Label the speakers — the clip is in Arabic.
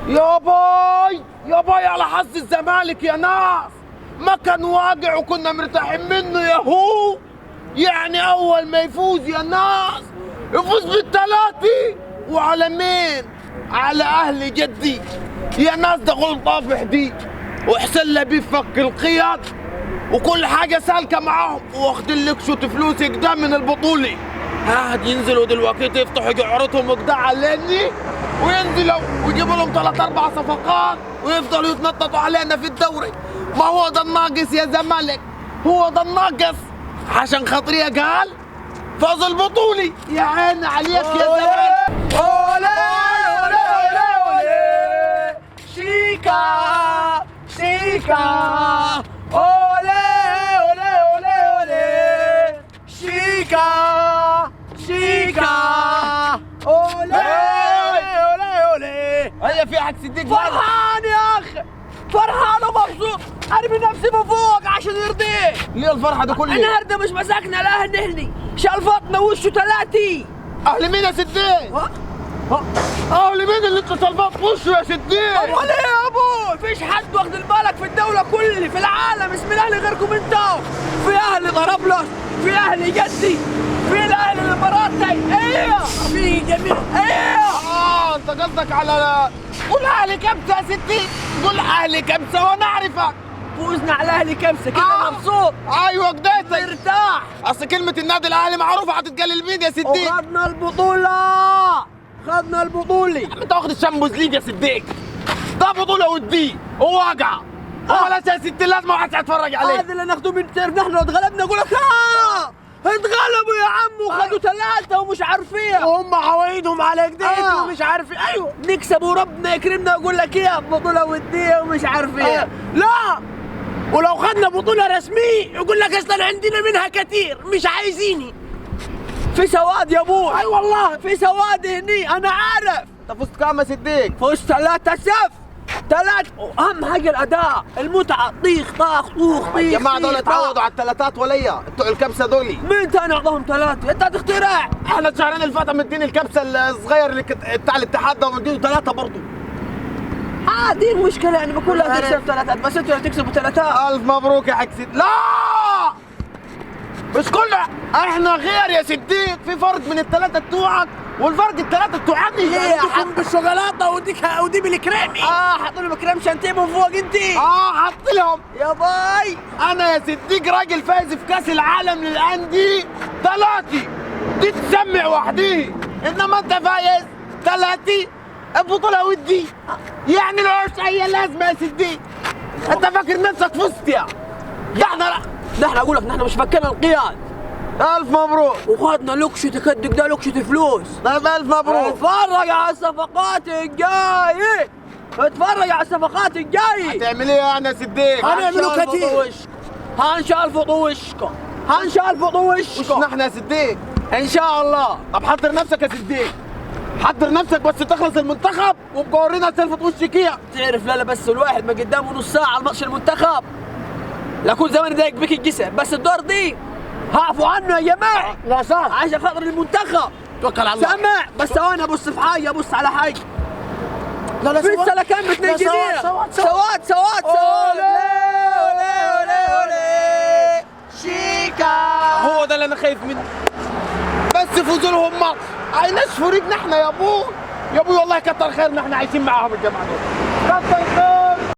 Speaker 1: يا باي يا باي على حظ الزمالك يا ناس، ما كان واقع وكنا مرتاحين منه يا هو. يعني اول ما يفوز يا ناس يفوز بالثلاثة، وعلى مين؟ على اهل جدي يا ناس. ده غول طافح دي، وحسن لبيه فك القيد وكل حاجة سالكة معاهم، واخدين لك شوت فلوس كده من البطولة. هاد ينزلوا دلوقتي يفتحوا قعرتهم كده عليني، وينزلوا ويجيبوا لهم 3 4 صفقات ويفضلوا يتنططوا علينا في الدوري. ما هو ده الناقص يا زمالك، هو ده الناقص. عشان خاطري قال فاز البطولة. يا عيني عليك يا زمالك.
Speaker 2: أولي أولي أولي أولي شيكا شيكا أولي أولي أولي أولي شيكا شيكا أولي أولي أولي.
Speaker 1: هيا في حق صديق
Speaker 2: فرحان يا أخي، فرحان ومبسوط. أرمي نفسي من فوق عشان يرضيه.
Speaker 1: ليه الفرحة دي كلها؟
Speaker 2: النهارده مش مساكنا الأهل نهني، شلفطنا وشه 3.
Speaker 1: أهل مين يا صديق؟ أهل مين اللي أنت طلبات وشه يا صديق؟
Speaker 2: امال ايه يا ابو؟ مفيش حد واخد بالك في الدولة كلها في العالم اسم الاهلي غيركم انتوا. في اهل طرابلس، في اهل جدي، في الاهلي الاماراتي، ايوه في جميع ايوه.
Speaker 1: أنت قصدك على قول أهلي كبسة يا صديق، قول أهلي كبسة وأنا أعرفك.
Speaker 2: فوزنا على اهلي كمسة كده مبسوط.
Speaker 1: أيوه قديتك
Speaker 2: مرتاح.
Speaker 1: أصل كلمة النادي الأهلي معروفة هتتقال لمين يا صديق؟
Speaker 2: وخدنا البطولة، خدنا البطولة.
Speaker 1: أنت واخد الشامبيونز ليج يا صديق، ده بطولة ودي وواقعة، ولا يا ستي لازم واحد يتفرج عليه.
Speaker 2: هذا اللي ناخده من تعرف نحن لو اتغلبنا نقول لك اتغلبوا يا عم وخدوا 3 ومش عارفين،
Speaker 1: وهم عوايدهم على كده ومش عارف ايوه
Speaker 2: نكسب وربنا يكرمنا ويقول لك ايه بطولة ودية ومش عارف ايه. لا، ولو خدنا بطولة رسمية يقول لك اصلا عندنا منها كتير مش عايزيني. في سواد يا ابوي.
Speaker 1: اي والله
Speaker 2: في سواد هني انا عارف.
Speaker 1: انت فزت كام يا صديق؟
Speaker 2: فزت 3-0. 3. واهم حاجة الاداء، المتعة، طيخ طاخ طوخ طيخ.
Speaker 1: الجماعة دول اتعودوا على الثلاثات وليا، بتوع الكبسة دولي.
Speaker 2: مين تاني اعطاهم 3؟ انت هتخترع.
Speaker 1: احنا الشهرين اللي فاتوا مديني الكبسة الصغير اللي بتاع الاتحاد ده ومدينه 3 برضه.
Speaker 2: دي المشكلة يعني بكلها تكسب 3 بس انتوا هتكسبوا 3.
Speaker 1: الف مبروك يا حق صديق. لا مش كله، احنا غير يا صديق، في فرق من ال3 بتوعك والفرق ال3 بتوعتي.
Speaker 2: ليه حط بالشوكولاتة ودي بالكريمي. حطوا لهم كريم شانتيه من فوق انتي.
Speaker 1: حط لهم
Speaker 2: يا باي.
Speaker 1: انا يا صديق راجل فايز في كاس العالم للانديه 3، دي تسمع وحدي، انما انت فايز 3 البطولة ودي، يعني لوش اي لازمة يا صديق. انت فاكر نفسك فزت يا
Speaker 2: نحن اقول لك نحن مش فكرنا القياد.
Speaker 1: الف مبروك.
Speaker 2: وخدنا لكشة كدك ده لكشة فلوس.
Speaker 1: طيب الف مبروك.
Speaker 2: اتفرج على الصفقات الجاية، اتفرج على الصفقات الجاية.
Speaker 1: هتعمل ايه يعني يا صديق؟
Speaker 2: هنعملوا كتير. هنشالفطوا وشكم، هنشالفطوا وشكم.
Speaker 1: مش نحن يا صديق
Speaker 2: ان شاء الله.
Speaker 1: طب حضر نفسك يا صديق، حضر نفسك بس تخلص المنتخب وابقى ورينا سلفة وشك اياها.
Speaker 2: تعرف لا بس الواحد ما قدامه نص ساعة على ماتش المنتخب لكون زمان ضايق بك الجسم، بس الدور دي هعفوا عنه يا جماعة.
Speaker 1: لا صح
Speaker 2: عشان خاطر المنتخب.
Speaker 1: توكل على الله.
Speaker 2: سمع بس ثواني ابص في حاجة، ابص على حاجة.
Speaker 1: لا
Speaker 2: في السلكان ب2 جنيه. سواد. أولي شيكا.
Speaker 1: هو ده اللي انا خايف منه، بس يفوزوا لهم ماتش هينشفوا ريقنا احنا يا ابوي. يا ابوي والله كتر خيرنا احنا عايشين معاهم الجماعه دول.